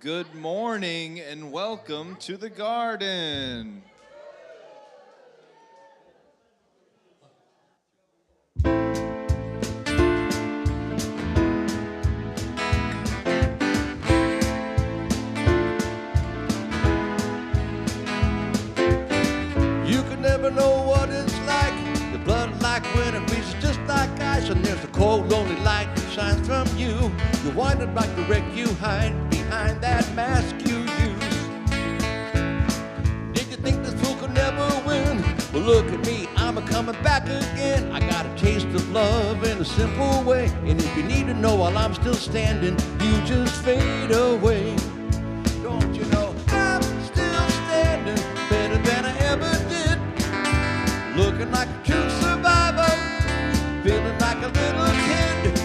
Good morning and welcome to the garden. You can never know what it's like. The blood like winter freezes just like ice. And there's a cold, lonely light that shines from you. You're winded like the wreck you hide behind that mask you use. Did you think this fool could never win? Well, look at me, I'm a-coming back again. I got a taste of love in a simple way. And if you need to know while I'm still standing, you just fade away. Don't you know I'm still standing better than I ever did? Looking like a true survivor, feeling like a little kid.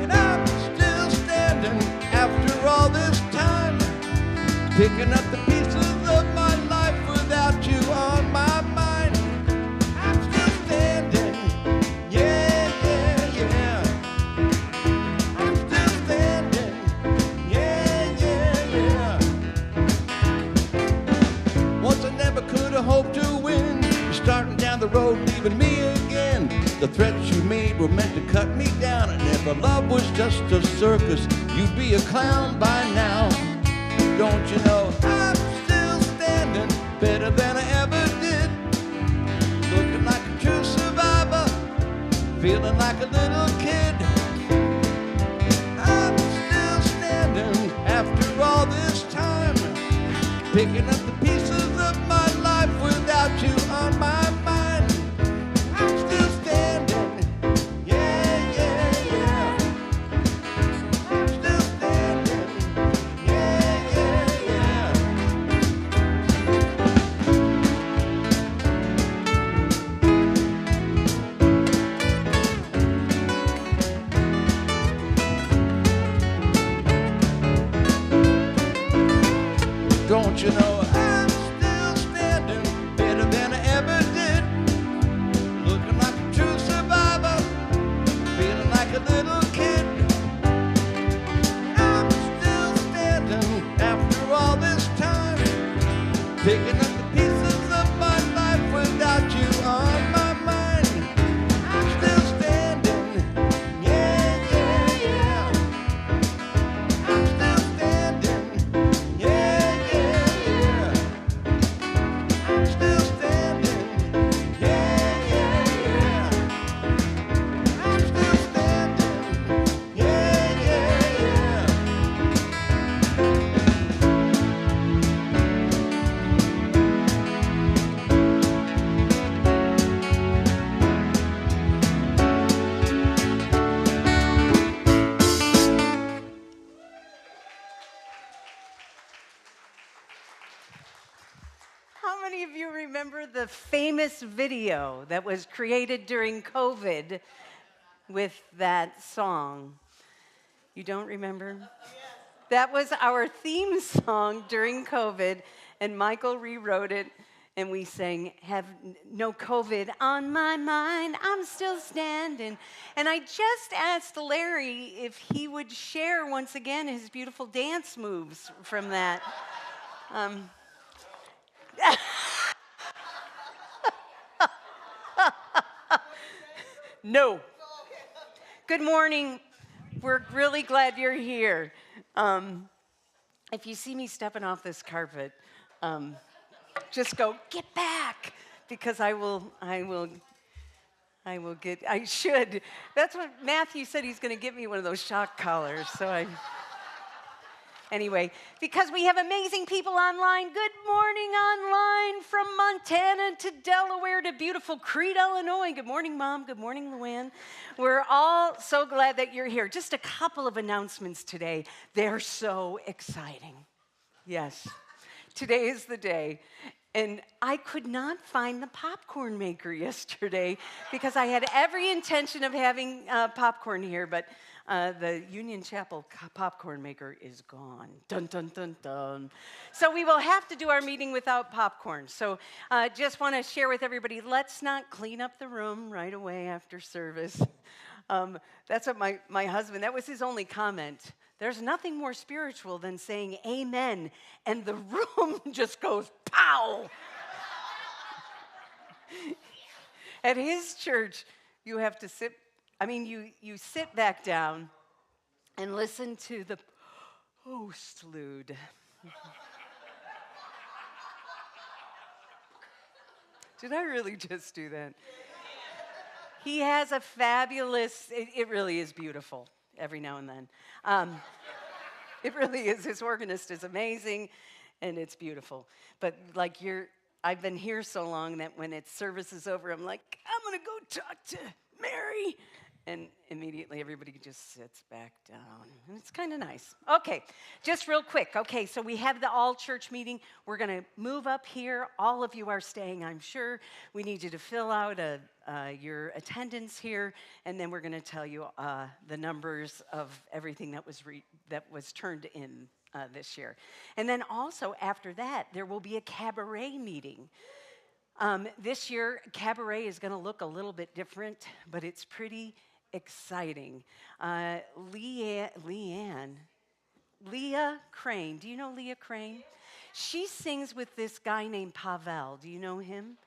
And I'm still standing after all this time, picking up the pieces of my life without you on my mind. I'm still standing, yeah, yeah, yeah. I'm still standing, yeah, yeah, yeah. Once I never could have hoped to win. You're starting down the road, leaving me again. The threats you made were meant to cut me down. And if our love was just a circus, you'd be a clown by now. Don't you know I'm still standing better than I ever did? Looking like a true survivor, feeling like a little kid. I'm still standing after all this time, picking up the pieces of my life without you on my mind. I'm still standing, yeah, yeah, yeah. I'm still standing, yeah, yeah, yeah. Don't you know I'm still standing better than I ever did? Looking like a true survivor, feeling like a little kid. I'm still standing after all this time, picking up the pieces of my life without you on my mind. I'm still standing, yeah, yeah, yeah. I'm still standing, yeah, yeah, yeah. I'm still standing, yeah, yeah, yeah. I'm still standing, yeah, yeah, yeah. How many of you remember the famous video that was created during COVID with that song? You don't remember? That was our theme song during COVID, and Michael rewrote it, and we sang, "Have no COVID on my mind, I'm still standing." And I just asked Larry if he would share once again his beautiful dance moves from that. No. Good morning. We're really glad you're here. If you see me stepping off this carpet, just go, "Get back," because I should. That's what Matthew said. He's going to get me one of those shock collars. Anyway, because we have amazing people online. Good morning online from Montana to Delaware to beautiful Crete, Illinois. Good morning, Mom. Good morning, Luann. We're all so glad that you're here. Just a couple of announcements today. They're so exciting. Yes, today is the day. And I could not find the popcorn maker yesterday because I had every intention of having popcorn here, but the Union Chapel popcorn maker is gone. Dun, dun, dun, dun. So we will have to do our meeting without popcorn. So just want to share with everybody, let's not clean up the room right away after service. That's what my husband, that was his only comment There's nothing more spiritual than saying amen, and the room just goes pow. At his church, you have to sit, you sit back down and listen to the postlude. Did I really just do that? He has a fabulous, it really is beautiful every now and then. It really is. His organist is amazing, and it's beautiful. But like I've been here so long that when service is over, I'm like, I'm going to go talk to Mary. And immediately everybody just sits back down. And it's kind of nice. Okay, just real quick. Okay, so we have the all-church meeting. We're going to move up here. All of you are staying, I'm sure. We need you to fill out your attendance here, and then we're going to tell you the numbers of everything that was turned in this year. And then also after that, there will be a cabaret meeting. This year, cabaret is going to look a little bit different, but it's pretty exciting. Leah Crane. Do you know Leah Crane? She sings with this guy named Pavel. Do you know him?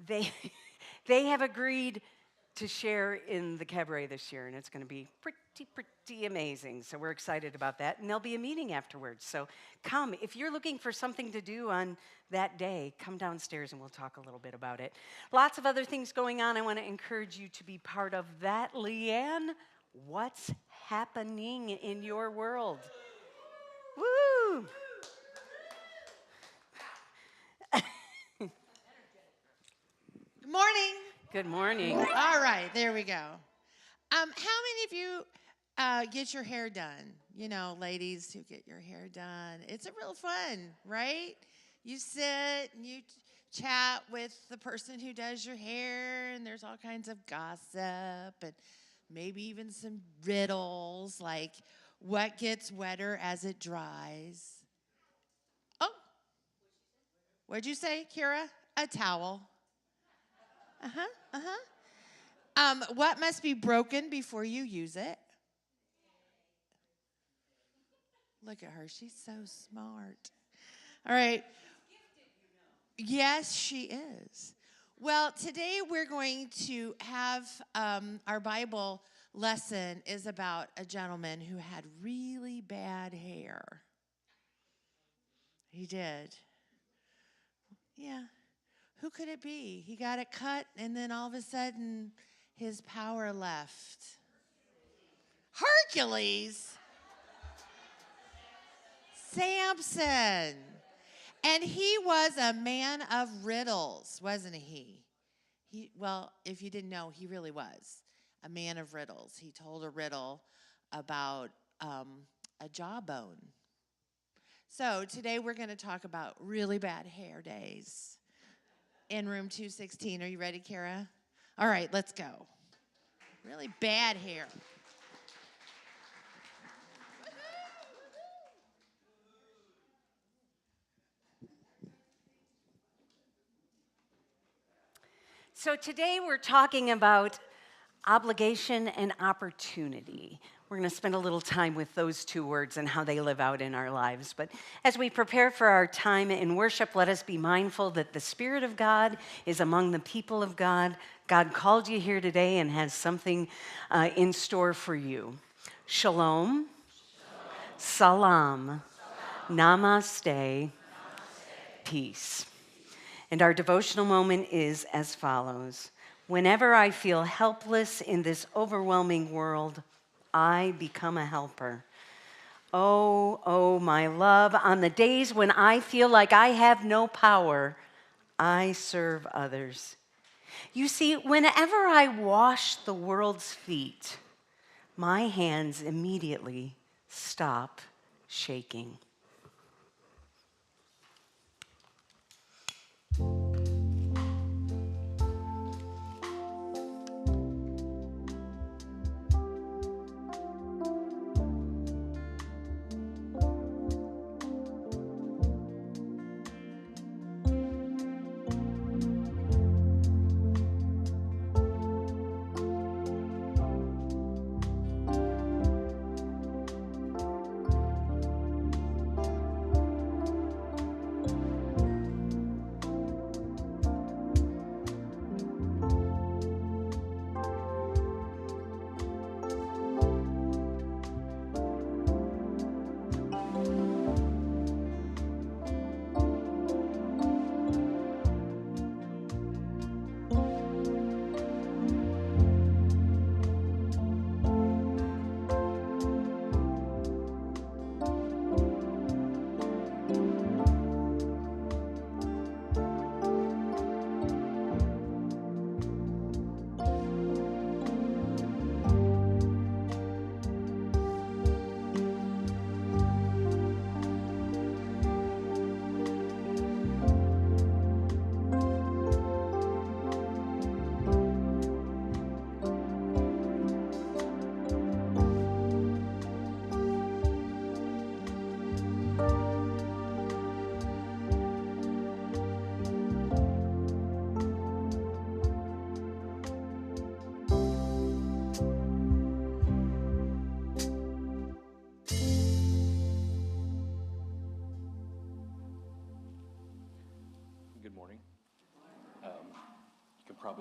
They have agreed to share in the cabaret this year, and it's going to be pretty amazing. So we're excited about that, and there'll be a meeting afterwards. So come. If you're looking for something to do on that day, come downstairs and we'll talk a little bit about it. Lots of other things going on. I want to encourage you to be part of that. Leanne, what's happening in your world? Woo! Good morning. Good morning. All right, there we go. How many of you get your hair done? You know, ladies who get your hair done. It's a real fun, right? You sit and you chat with the person who does your hair, and there's all kinds of gossip and maybe even some riddles like what gets wetter as it dries. Oh, what'd you say, Kira? A towel. What must be broken before you use it? Look at her. She's so smart. All right. Yes, she is. Well, today we're going to have our Bible lesson is about a gentleman who had really bad hair. He did. Yeah. Who could it be? He got it cut, and then all of a sudden, his power left. Hercules. Samson. And he was a man of riddles, wasn't he? Well, if you didn't know, he really was a man of riddles. He told a riddle about a jawbone. So today we're going to talk about really bad hair days in room 216. Are you ready, Kara? All right, let's go. Really bad hair. So today we're talking about obligation and opportunity. We're going to spend a little time with those two words and how they live out in our lives. But as we prepare for our time in worship, let us be mindful that the Spirit of God is among the people of God. God called you here today and has something in store for you. Shalom, salam, namaste, peace. And our devotional moment is as follows. Whenever I feel helpless in this overwhelming world, I become a helper. Oh, my love, on the days when I feel like I have no power, I serve others. You see, whenever I wash the world's feet, my hands immediately stop shaking.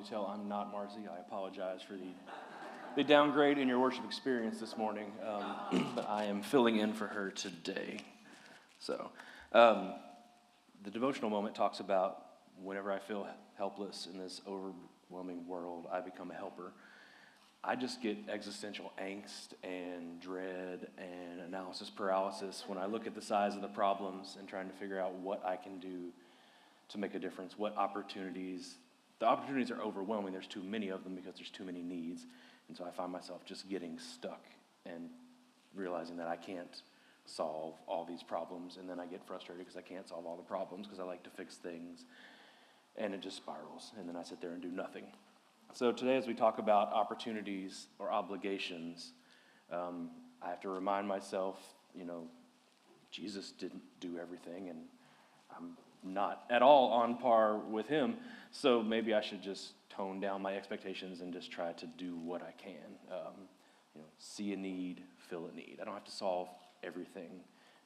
probably tell, I'm not Marcy. I apologize for the downgrade in your worship experience this morning, but I am filling in for her today. So, the devotional moment talks about whenever I feel helpless in this overwhelming world, I become a helper. I just get existential angst and dread and analysis paralysis when I look at the size of the problems and trying to figure out what I can do to make a difference, the opportunities are overwhelming. There's too many of them because there's too many needs. And so I find myself just getting stuck and realizing that I can't solve all these problems. And then I get frustrated because I can't solve all the problems because I like to fix things. And it just spirals. And then I sit there and do nothing. So today, as we talk about opportunities or obligations, I have to remind myself, Jesus didn't do everything, and I'm not at all on par with him. So maybe I should just tone down my expectations and just try to do what I can. See a need, fill a need. I don't have to solve everything.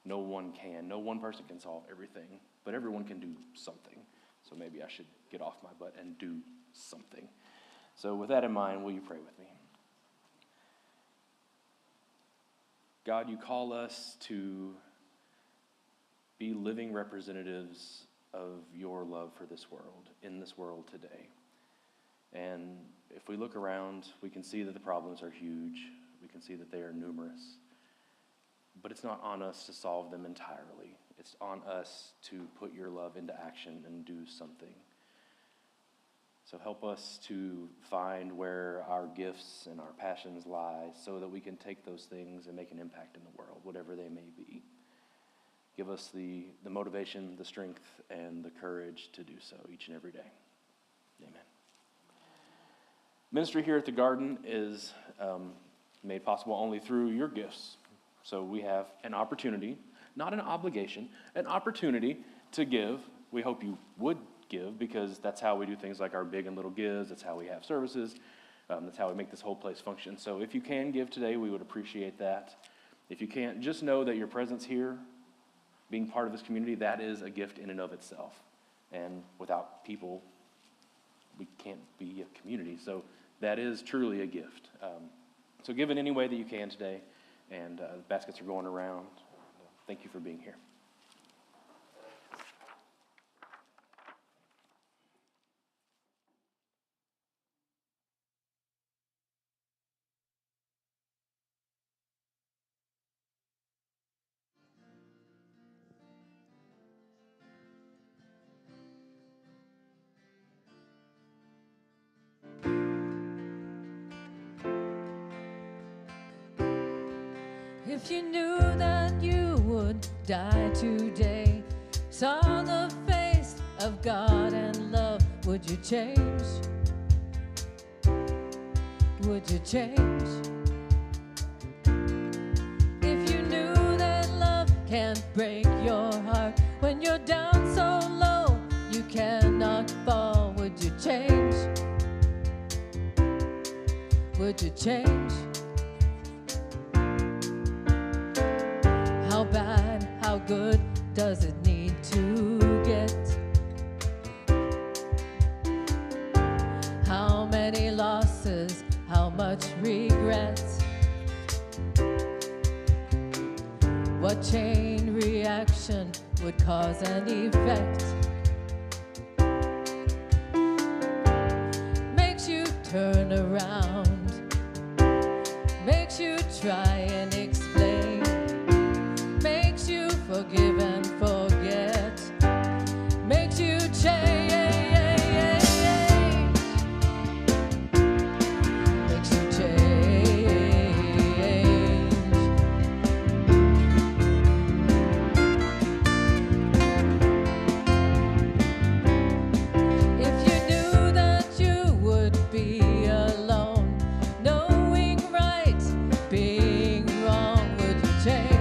No one can. No one person can solve everything, but everyone can do something. So maybe I should get off my butt and do something. So with that in mind, will you pray with me? God, you call us to be living representatives of your love for this world, in this world today. And if we look around, we can see that the problems are huge. We can see that they are numerous. But it's not on us to solve them entirely. It's on us to put your love into action and do something. So help us to find where our gifts and our passions lie so that we can take those things and make an impact in the world, whatever they may be. Give us the motivation, the strength, and the courage to do so each and every day. Amen. Ministry here at the Garden is made possible only through your gifts. So we have an opportunity, not an obligation, an opportunity to give. We hope you would give, because that's how we do things like our big and little gives. That's how we have services. That's how we make this whole place function. So if you can give today, we would appreciate that. If you can't, just know that your presence here, being part of this community, that is a gift in and of itself. And without people, we can't be a community. So that is truly a gift. So give in any way that you can today. And the baskets are going around. Thank you for being here. If you knew that you would die today, saw the face of God and love, would you change? Would you change? If you knew that love can't break your heart, when you're down so low you cannot fall, would you change? Would you change? How bad, how good does it need to get? How many losses, how much regret? What chain reaction would cause an effect? Makes you turn around, makes you try and explain, makes you forgive and forget, makes you change, makes you change. If you knew that you would be alone, knowing right, being wrong, would you change?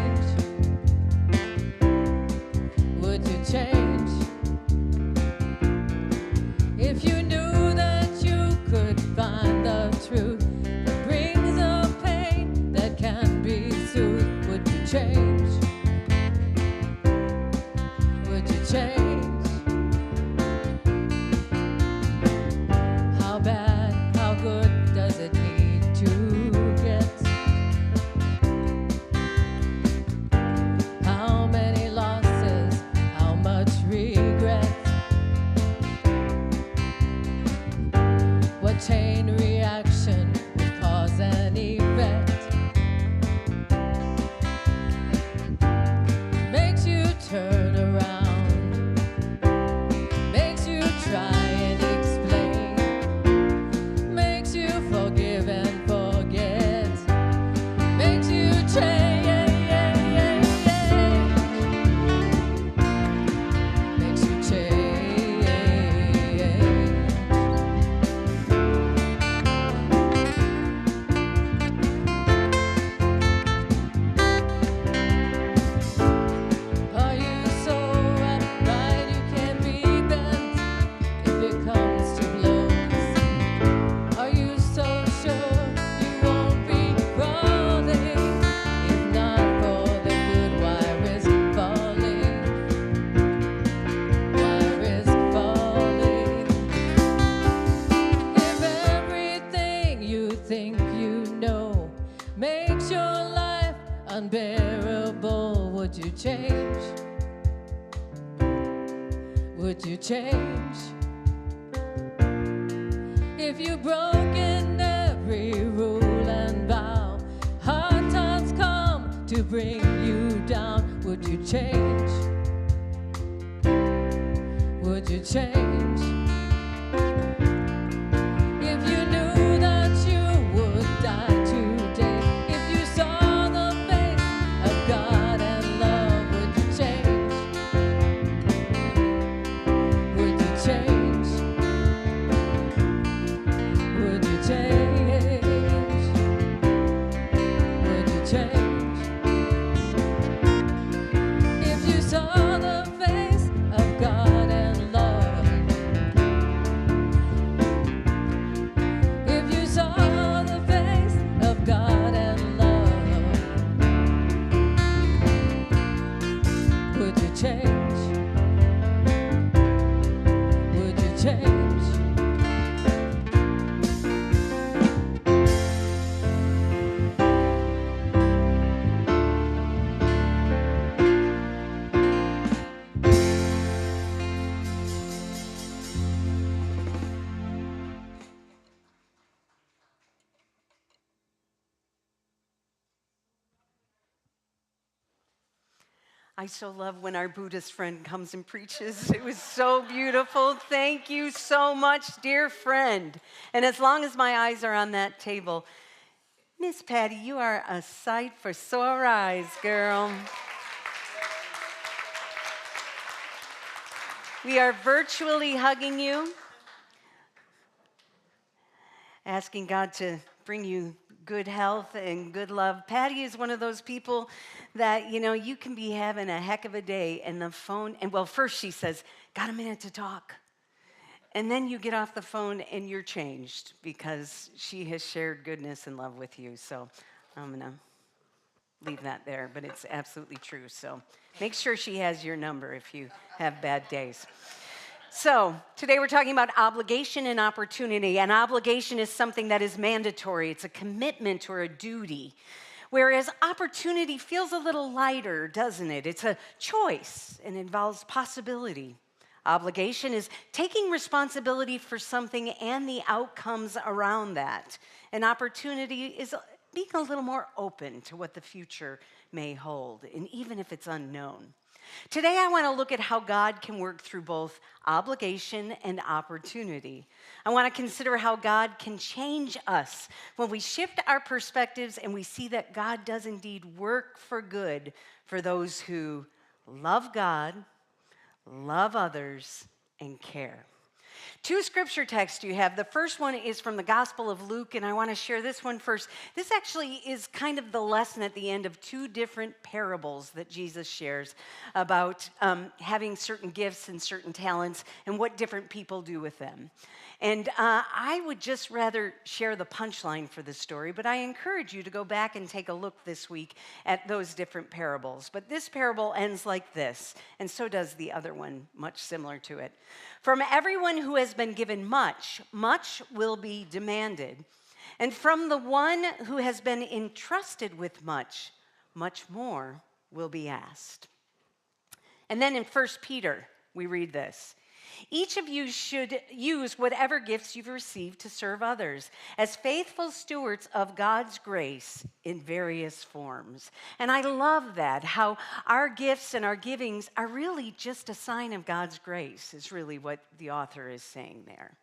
think you know makes your life unbearable. Would you change? Would you change? If you've broken every rule and vow, hard times come to bring you down. Would you change? Would you change? If you knew that you would die today, if you saw the face of God and love, would you change? Would you change? Would you change? Would you change? If you saw the face of God and love, if you saw the face of God and love, would you change? Would you change? I so love when our Buddhist friend comes and preaches. It was so beautiful. Thank you so much, dear friend. And as long as my eyes are on that table, Miss Patty, you are a sight for sore eyes, girl. We are virtually hugging you, asking God to bring you good health and good love. Patty is one of those people that, you can be having a heck of a day and the phone, and well, first she says, got a minute to talk. And then you get off the phone and you're changed because she has shared goodness and love with you. So I'm going to leave that there, but it's absolutely true. So make sure she has your number if you have bad days. So today we're talking about obligation and opportunity. And obligation is something that is mandatory. It's a commitment or a duty. Whereas opportunity feels a little lighter, doesn't it? It's a choice and involves possibility. Obligation is taking responsibility for something and the outcomes around that. And opportunity is being a little more open to what the future may hold, and even if it's unknown. Today, I want to look at how God can work through both obligation and opportunity. I want to consider how God can change us when we shift our perspectives and we see that God does indeed work for good for those who love God, love others, and care. Two scripture texts you have. The first one is from the Gospel of Luke, and I want to share this one first. This actually is kind of the lesson at the end of two different parables that Jesus shares about having certain gifts and certain talents and what different people do with them. And I would just rather share the punchline for this story, but I encourage you to go back and take a look this week at those different parables. But this parable ends like this, and so does the other one, much similar to it. From everyone who has been given much, much will be demanded. And from the one who has been entrusted with much, much more will be asked. And then in 1 Peter, we read this. Each of you should use whatever gifts you've received to serve others as faithful stewards of God's grace in various forms. And I love that, how our gifts and our givings are really just a sign of God's grace, is really what the author is saying there.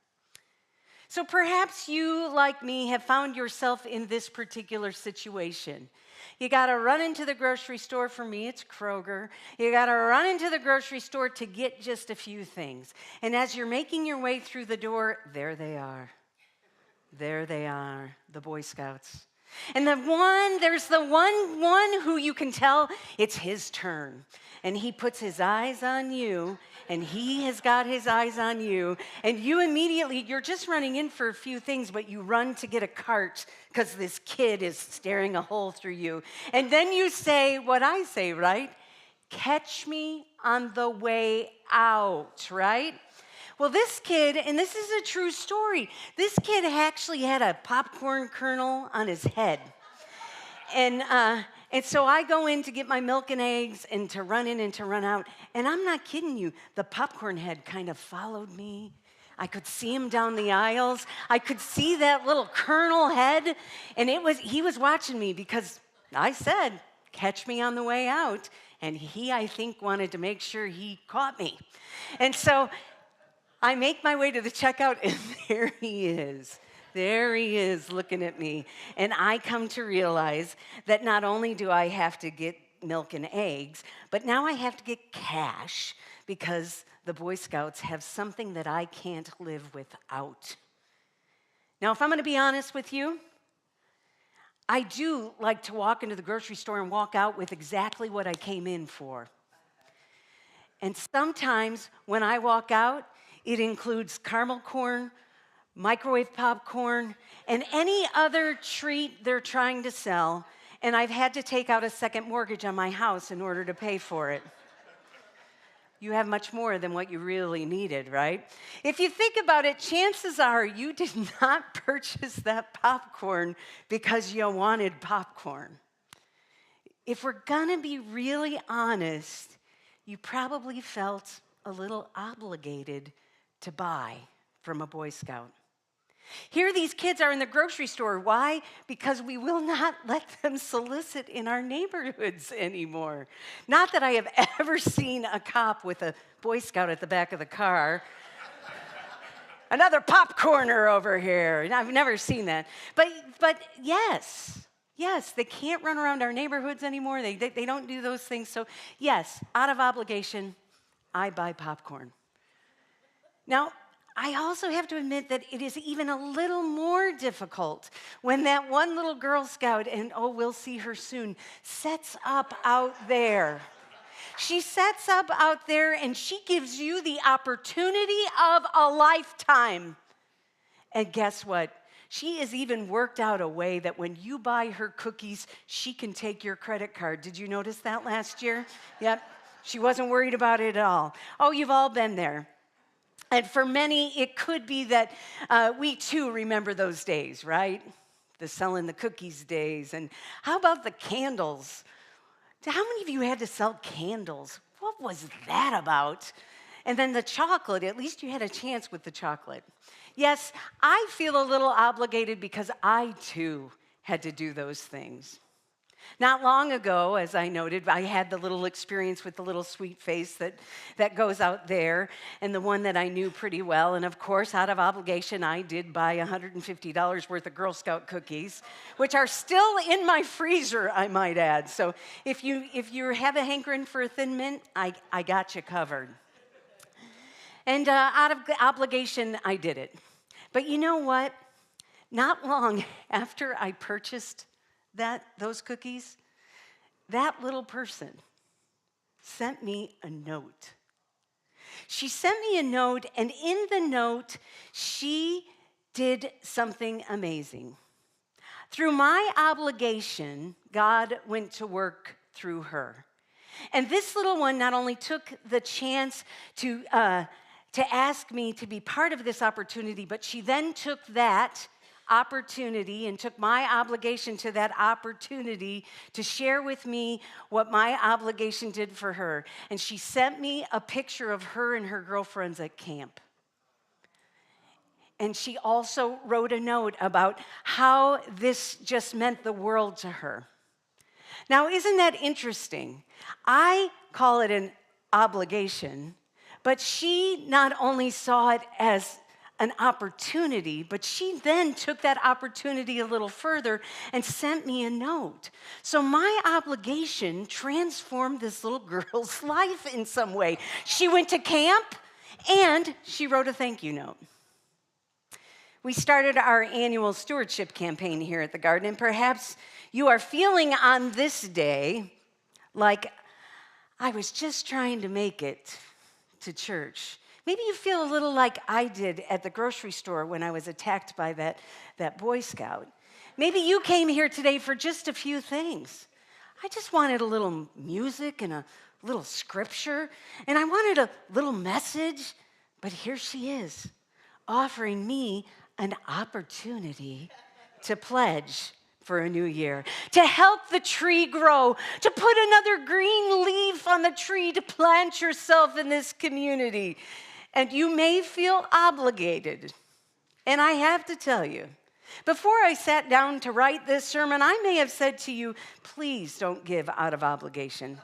So perhaps you, like me, have found yourself in this particular situation. You got to run into the grocery store. For me, it's Kroger. You got to run into the grocery store to get just a few things. And as you're making your way through the door, there they are. There they are, the Boy Scouts. And there's the one who you can tell it's his turn. And he puts his eyes on you, and he has got his eyes on you. And you immediately, you're just running in for a few things, but you run to get a cart because this kid is staring a hole through you. And then you say what I say, right? Catch me on the way out, right? Well, this kid, and this is a true story, this kid actually had a popcorn kernel on his head. And so I go in to get my milk and eggs and to run in and to run out. And I'm not kidding you, the popcorn head kind of followed me. I could see him down the aisles. I could see that little kernel head. And he was watching me because I said, catch me on the way out. And he, I think, wanted to make sure he caught me. And so I make my way to the checkout, and there he is. There he is looking at me. And I come to realize that not only do I have to get milk and eggs, but now I have to get cash because the Boy Scouts have something that I can't live without. Now, if I'm going to be honest with you, I do like to walk into the grocery store and walk out with exactly what I came in for. And sometimes when I walk out, it includes caramel corn, microwave popcorn, and any other treat they're trying to sell, and I've had to take out a second mortgage on my house in order to pay for it. You have much more than what you really needed, right? If you think about it, chances are you did not purchase that popcorn because you wanted popcorn. If we're gonna be really honest, you probably felt a little obligated to buy from a Boy Scout. Here these kids are in the grocery store. Why? Because we will not let them solicit in our neighborhoods anymore. Not that I have ever seen a cop with a Boy Scout at the back of the car. Another popcorner over here. I've never seen that. But yes, they can't run around our neighborhoods anymore. They don't do those things. So yes, out of obligation, I buy popcorn. Now, I also have to admit that it is even a little more difficult when that one little Girl Scout, and oh, we'll see her soon, sets up out there. She sets up out there and she gives you the opportunity of a lifetime. And guess what? She has even worked out a way that when you buy her cookies, she can take your credit card. Did you notice that last year? Yep. She wasn't worried about it at all. Oh, you've all been there. And for many, it could be that we too remember those days, right? The selling the cookies days. And how about the candles? How many of you had to sell candles? What was that about? And then the chocolate, at least you had a chance with the chocolate. Yes, I feel a little obligated because I too had to do those things. Not long ago, as I noted, I had the little experience with the little sweet face that goes out there, and the one that I knew pretty well. And of course, out of obligation, I did buy $150 worth of Girl Scout cookies, which are still in my freezer, I might add. So if you have a hankering for a Thin Mint, I got you covered. And out of obligation, I did it. But you know what? Not long after I purchased those cookies, that little person sent me a note. She sent me a note, and in the note, she did something amazing. Through my obligation, God went to work through her. And this little one not only took the chance to ask me to be part of this opportunity, but she then took that opportunity and took my obligation to that opportunity to share with me what my obligation did for her. And she sent me a picture of her and her girlfriends at camp. And she also wrote a note about how this just meant the world to her. Now, isn't that interesting? I call it an obligation, but she not only saw it as an opportunity, but she then took that opportunity a little further and sent me a note. So my obligation transformed this little girl's life in some way. She went to camp and she wrote a thank you note. We started our annual stewardship campaign here at the Garden, and perhaps you are feeling on this day like, I was just trying to make it to church. Maybe you feel a little like I did at the grocery store when I was attacked by that Boy Scout. Maybe you came here today for just a few things. I just wanted a little music and a little scripture, and I wanted a little message, But here she is, offering me an opportunity to pledge for a new year, to help the tree grow, to put another green leaf on the tree, to plant yourself in this community. And you may feel obligated. And I have to tell you, before I sat down to write this sermon, I may have said to you, please don't give out of obligation.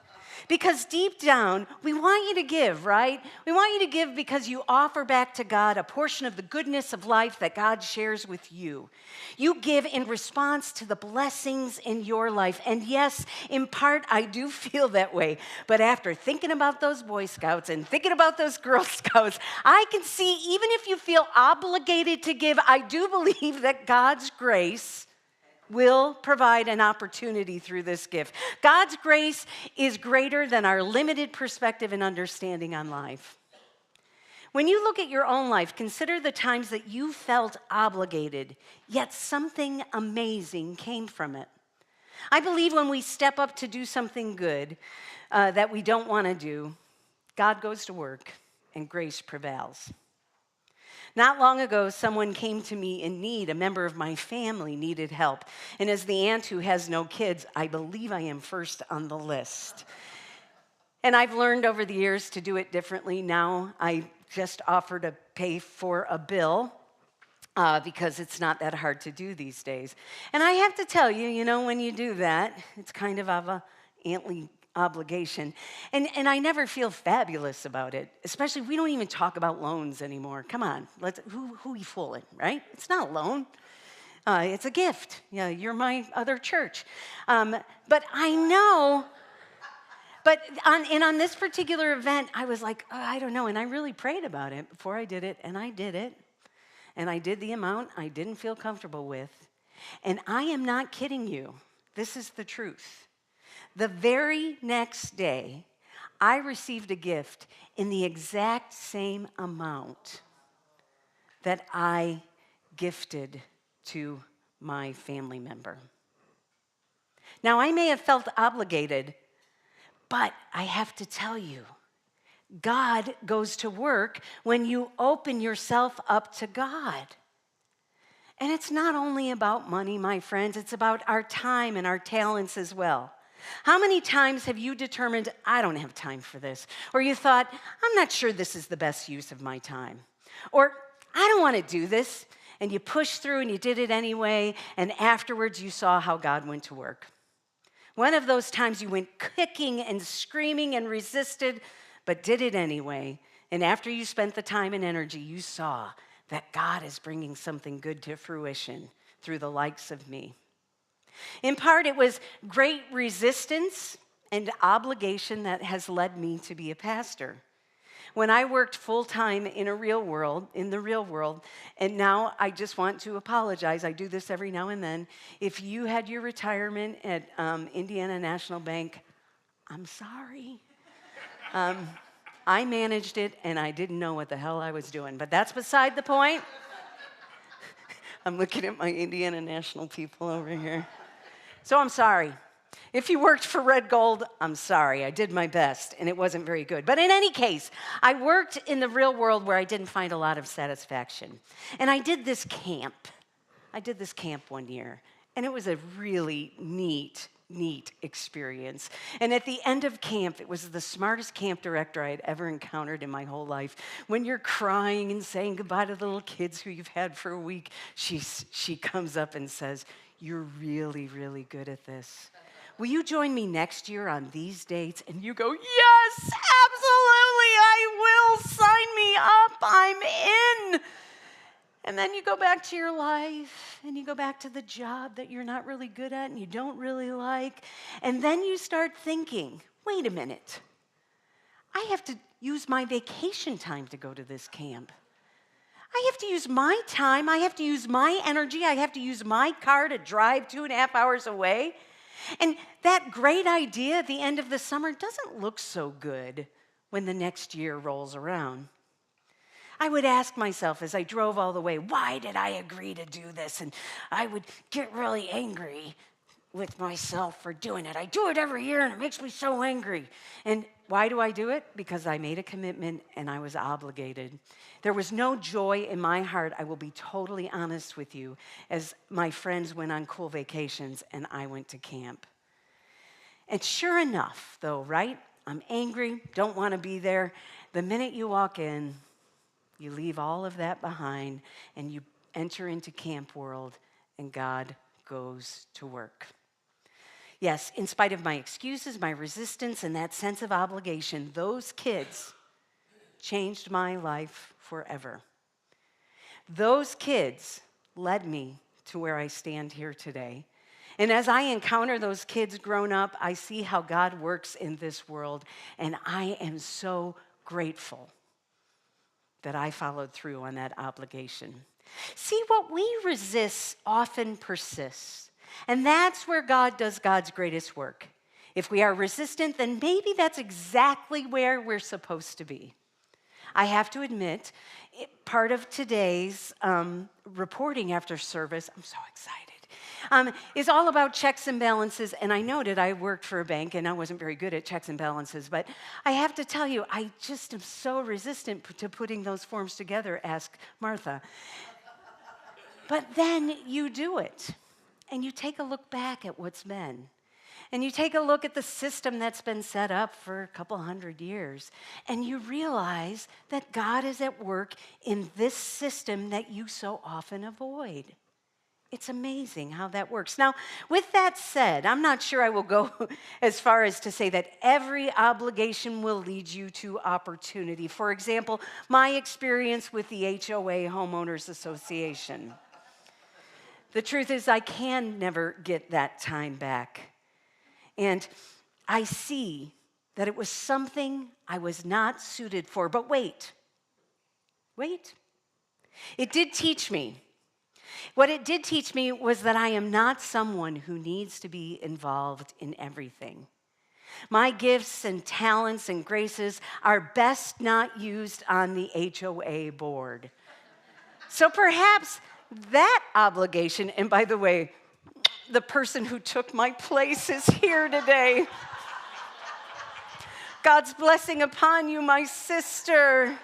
Because deep down, we want you to give, right? We want you to give because you offer back to God a portion of the goodness of life that God shares with you. You give in response to the blessings in your life. And yes, in part, I do feel that way. But after thinking about those Boy Scouts and thinking about those Girl Scouts, I can see, even if you feel obligated to give, I do believe that God's grace will provide an opportunity through this gift. God's grace is greater than our limited perspective and understanding on life. When you look at your own life, consider the times that you felt obligated, yet something amazing came from it. I believe when we step up to do something good that we don't want to do, God goes to work and grace prevails. Not long ago, someone came to me in need. A member of my family needed help. And as the aunt who has no kids, I believe I am first on the list. And I've learned over the years to do it differently. Now I just offer to pay for a bill because it's not that hard to do these days. And I have to tell you, when you do that, it's kind of a auntly obligation. And I never feel fabulous about it. Especially, we don't even talk about loans anymore. Come on, who are you fooling, right? It's not a loan. It's a gift. Yeah, you're my other church. But I know, on this particular event, I was like, oh, I don't know. And I really prayed about it before I did it. And I did it. And I did the amount I didn't feel comfortable with. And I am not kidding you. This is the truth. The very next day, I received a gift in the exact same amount that I gifted to my family member. Now, I may have felt obligated, but I have to tell you, God goes to work when you open yourself up to God. And it's not only about money, my friends, it's about our time and our talents as well. How many times have you determined, I don't have time for this? Or you thought, I'm not sure this is the best use of my time. Or I don't want to do this. And you pushed through and you did it anyway. And afterwards you saw how God went to work. One of those times you went kicking and screaming and resisted, but did it anyway. And after you spent the time and energy, you saw that God is bringing something good to fruition through the likes of me. In part, it was great resistance and obligation that has led me to be a pastor. When I worked full-time in the real world, and now I just want to apologize. I do this every now and then. If you had your retirement at Indiana National Bank, I'm sorry. I managed it, and I didn't know what the hell I was doing. But that's beside the point. I'm looking at my Indiana National people over here. So I'm sorry. If you worked for Red Gold, I'm sorry. I did my best, and it wasn't very good. But in any case, I worked in the real world where I didn't find a lot of satisfaction. And I did this camp. One year, and it was a really neat experience. And at the end of camp, it was the smartest camp director I had ever encountered in my whole life. When you're crying and saying goodbye to the little kids who you've had for a week, she comes up and says, "You're really, really good at this. Will you join me next year on these dates?" And you go, "Yes, absolutely, I will. Sign me up. I'm in." And then you go back to your life, and you go back to the job that you're not really good at and you don't really like. And then you start thinking, wait a minute. I have to use my vacation time to go to this camp. I have to use my time. I have to use my energy. I have to use my car to drive 2.5 hours away. And that great idea at the end of the summer doesn't look so good when the next year rolls around. I would ask myself as I drove all the way, why did I agree to do this? And I would get really angry with myself for doing it. I do it every year and it makes me so angry. Why do I do it? Because I made a commitment and I was obligated. There was no joy in my heart, I will be totally honest with you, as my friends went on cool vacations and I went to camp. And sure enough, though, right? I'm angry, don't want to be there. The minute you walk in, you leave all of that behind and you enter into camp world and God goes to work. Yes, in spite of my excuses, my resistance, and that sense of obligation, those kids changed my life forever. Those kids led me to where I stand here today. And as I encounter those kids grown up, I see how God works in this world, and I am so grateful that I followed through on that obligation. See, what we resist often persists. And that's where God does God's greatest work. If we are resistant, then maybe that's exactly where we're supposed to be. I have to admit, part of today's reporting after service, I'm so excited, is all about checks and balances. And I noted I worked for a bank and I wasn't very good at checks and balances, but I have to tell you, I just am so resistant to putting those forms together, ask Martha. But then you do it. And you take a look back at what's been. And you take a look at the system that's been set up for a couple hundred years. And you realize that God is at work in this system that you so often avoid. It's amazing how that works. Now, with that said, I'm not sure I will go as far as to say that every obligation will lead you to opportunity. For example, my experience with the HOA Homeowners Association. The truth is, I can never get that time back. And I see that it was something I was not suited for. But wait. It did teach me. What it did teach me was that I am not someone who needs to be involved in everything. My gifts and talents and graces are best not used on the HOA board. So perhaps that obligation, and by the way, the person who took my place is here today. God's blessing upon you, my sister.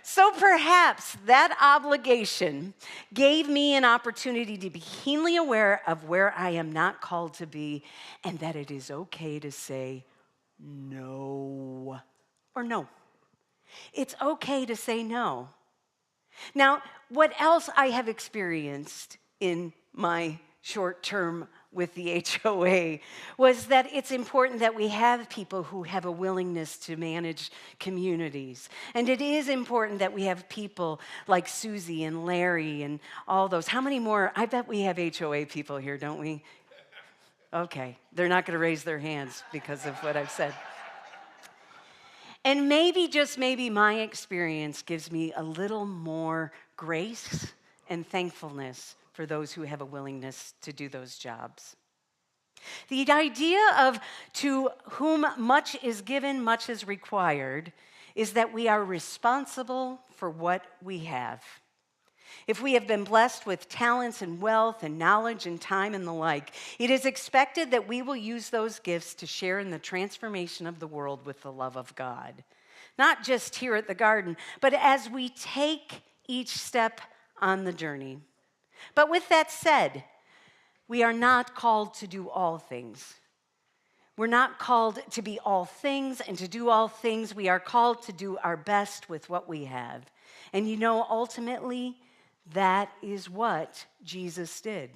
So perhaps that obligation gave me an opportunity to be keenly aware of where I am not called to be, and that it is okay to say no or no. It's okay to say no. Now, what else I have experienced in my short term with the HOA was that it's important that we have people who have a willingness to manage communities. And it is important that we have people like Susie and Larry and all those. How many more? I bet we have HOA people here, don't we? Okay, they're not going to raise their hands because of what I've said. And maybe, just maybe, my experience gives me a little more grace and thankfulness for those who have a willingness to do those jobs. The idea of to whom much is given, much is required, is that we are responsible for what we have. If we have been blessed with talents and wealth and knowledge and time and the like, it is expected that we will use those gifts to share in the transformation of the world with the love of God. Not just here at the garden, but as we take each step on the journey. But with that said, we are not called to do all things. We're not called to be all things and to do all things. We are called to do our best with what we have. And you know, ultimately, that is what Jesus did.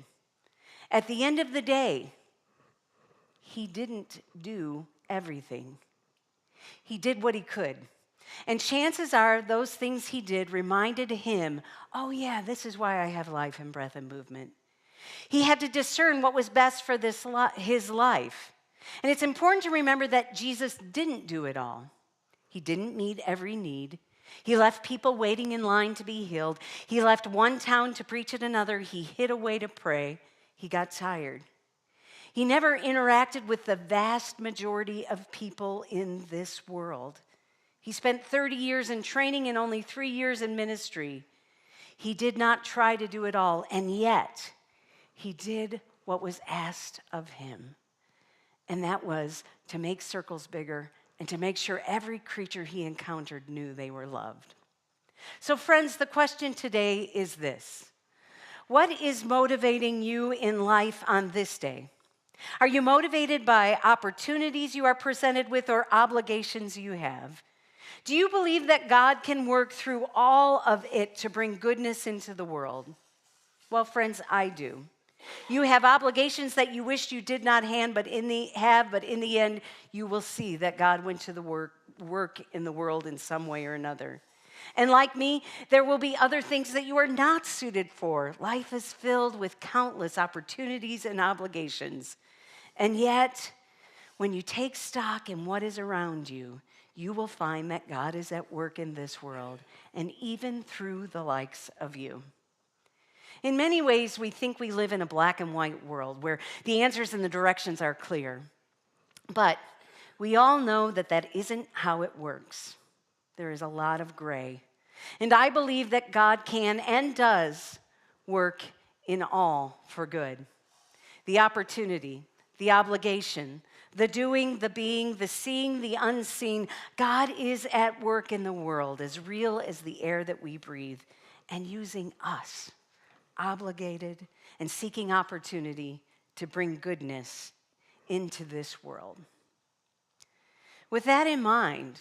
At the end of the day, he didn't do everything. He did what he could. And chances are those things he did reminded him, oh yeah, this is why I have life and breath and movement. He had to discern what was best for his life. And it's important to remember that Jesus didn't do it all. He didn't meet every need. He left people waiting in line to be healed. He left one town to preach at another. He hid away to pray. He got tired. He never interacted with the vast majority of people in this world. He spent 30 years in training and only 3 years in ministry. He did not try to do it all, and yet he did what was asked of him. and that was to make circles bigger and to make sure every creature he encountered knew they were loved. So, friends, the question today is this: what is motivating you in life on this day? Are you motivated by opportunities you are presented with or obligations you have? Do you believe that God can work through all of it to bring goodness into the world? Well, friends, I do. You have obligations that you wished you did not but in the end, you will see that God went to the work in the world in some way or another. And like me, there will be other things that you are not suited for. Life is filled with countless opportunities and obligations. And yet, when you take stock in what is around you, you will find that God is at work in this world, and even through the likes of you. In many ways, we think we live in a black and white world where the answers and the directions are clear. But we all know that that isn't how it works. There is a lot of gray. And I believe that God can and does work in all for good. The opportunity, the obligation, the doing, the being, the seeing, the unseen. God is at work in the world, as real as the air that we breathe, and using us, obligated and seeking opportunity to bring goodness into this world. With that in mind,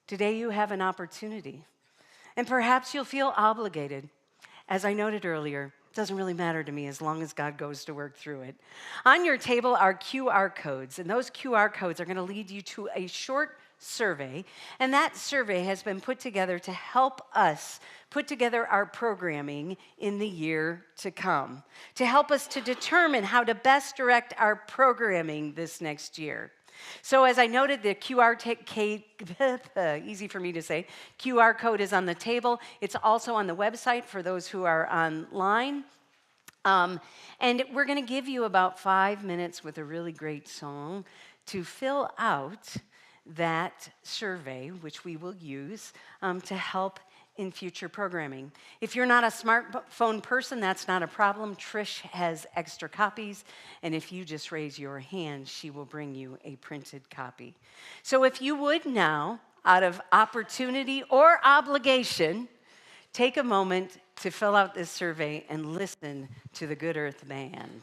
today you have an opportunity, and perhaps you'll feel obligated. As I noted earlier, it doesn't really matter to me as long as God goes to work through it. On your table are QR codes, and those QR codes are going to lead you to a short survey, and that survey has been put together to help us put together our programming in the year to come, to help us to determine how to best direct our programming this next year. So as I noted, the easy for me to say, QR code is on the table. It's also on the website for those who are online. And we're going to give you about 5 minutes with a really great song to fill out that survey, which we will use to help in future programming. If you're not a smartphone person, that's not a problem. Trish has extra copies, and if you just raise your hand, she will bring you a printed copy. So if you would now, out of opportunity or obligation, take a moment to fill out this survey and listen to the Good Earth Band.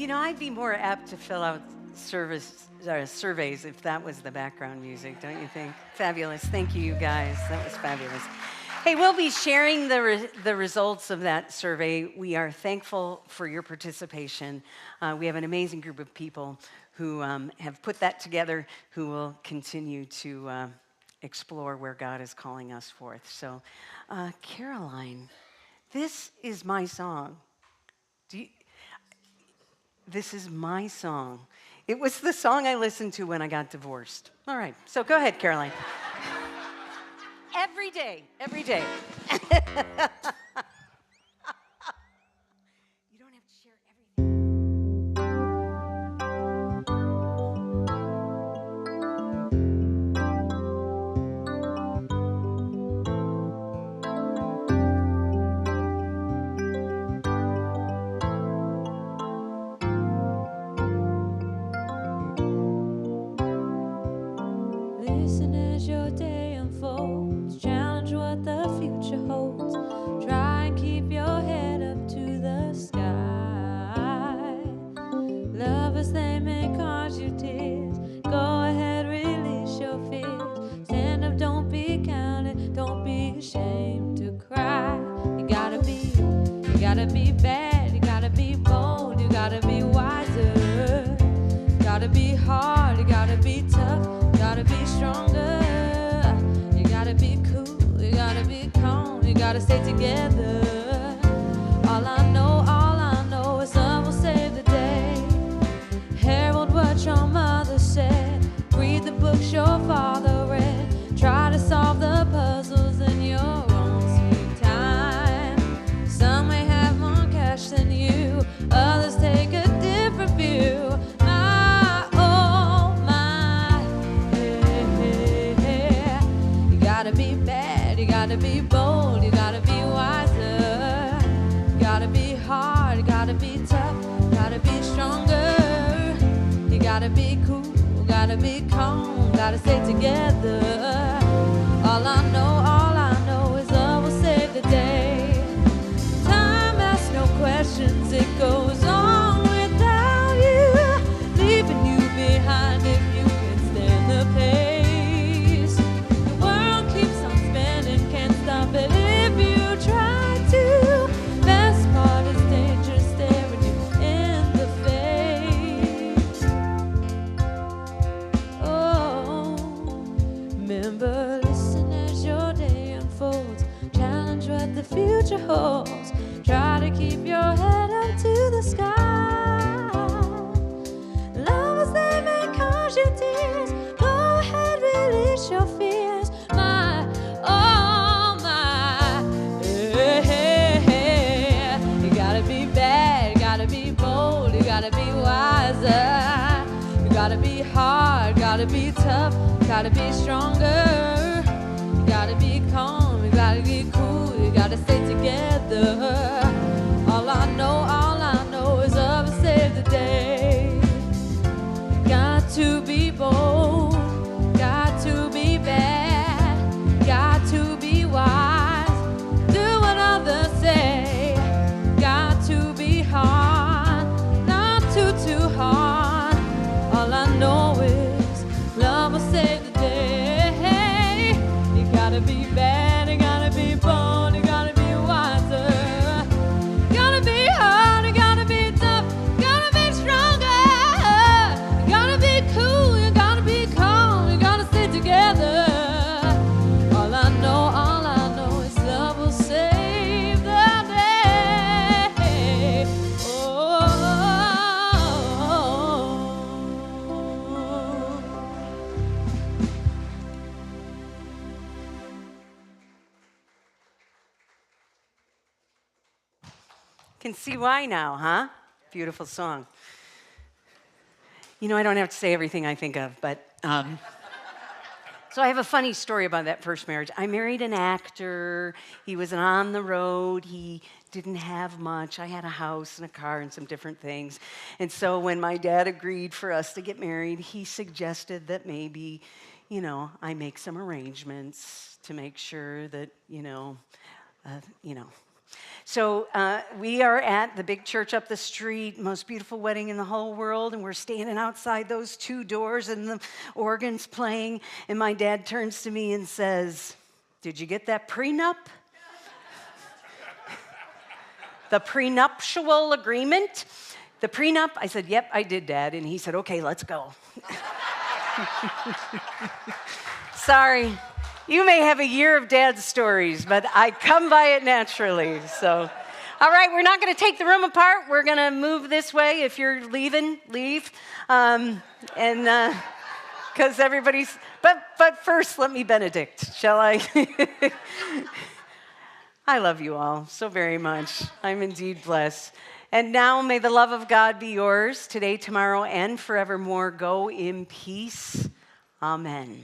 I'd be more apt to fill out surveys if that was the background music, don't you think? Fabulous. Thank you, you guys. That was fabulous. Hey, we'll be sharing the results of that survey. We are thankful for your participation. We have an amazing group of people who have put that together, who will continue to explore where God is calling us forth. So, Caroline, this is my song. This is my song. It was the song I listened to when I got divorced. All right, so go ahead, Caroline. Every day, every day. You don't have to share everything. Listen as your day unfolds. Challenge what the future holds. Try and keep your head up to the sky. Lovers, they may cause you tears. Go ahead, release your fears. Stand up, don't be counted. Don't be ashamed to cry. You gotta be bad. You gotta be bold. You gotta be wiser. You gotta be hard. You gotta be tough. Gotta be stronger, you gotta be cool, you gotta be calm, you gotta stay together. All I know is love will save the day. Herald what your mother said, read the books your father read, try to solve the puzzles in your own sweet time. Some may have more cash than you, others take a different view. You gotta be bad, you gotta be bold, you gotta be wiser. You gotta be hard, you gotta be tough, you gotta be stronger. You gotta be cool, you gotta be calm, gotta stay together. All I know is love will save the day. Time asks no questions, it goes on without you, leaving you behind if you can stand the pace. But if you try to, best part is danger staring you in the face. Oh, remember, listen as your day unfolds. Challenge what the future holds. Try to keep your head up to the sky. Lovers, they may cause you tears. Go ahead, release your fears. Gotta be wiser, you gotta be hard, gotta be tough, gotta be stronger, you gotta be calm, you gotta be cool, you gotta stay together. All I know is love will save the day. Got to be bold, got to be bad, got to be wise, do what others say, got to be hard. Too hard. All I know is love will save the day. You gotta be bad, you gotta be bold, you gotta be wiser. You gotta be hard, you gotta be tough, you gotta be stronger. You gotta be cool, you gotta be calm, you gotta stay together. All I know is love will save the day. Oh. Can see why now, huh? Beautiful song. I don't have to say everything I think of, but so I have a funny story about that first marriage. I married an actor. He was on the road. He didn't have much. I had a house and a car and some different things. And so when my dad agreed for us to get married, he suggested that maybe, I make some arrangements to make sure that, So we are at the big church up the street, most beautiful wedding in the whole world, and we're standing outside those two doors and the organ's playing, and my dad turns to me and says, "Did you get that prenup?" The prenuptial agreement? The prenup? I said, "Yep, I did, Dad." And he said, "Okay, let's go." Sorry. You may have a year of Dad's stories, but I come by it naturally. So, all right, we're not going to take the room apart. We're going to move this way. If you're leaving, leave. Because everybody's, but first, let me benedict, shall I? I love you all so very much. I'm indeed blessed. And now may the love of God be yours today, tomorrow, and forevermore. Go in peace. Amen.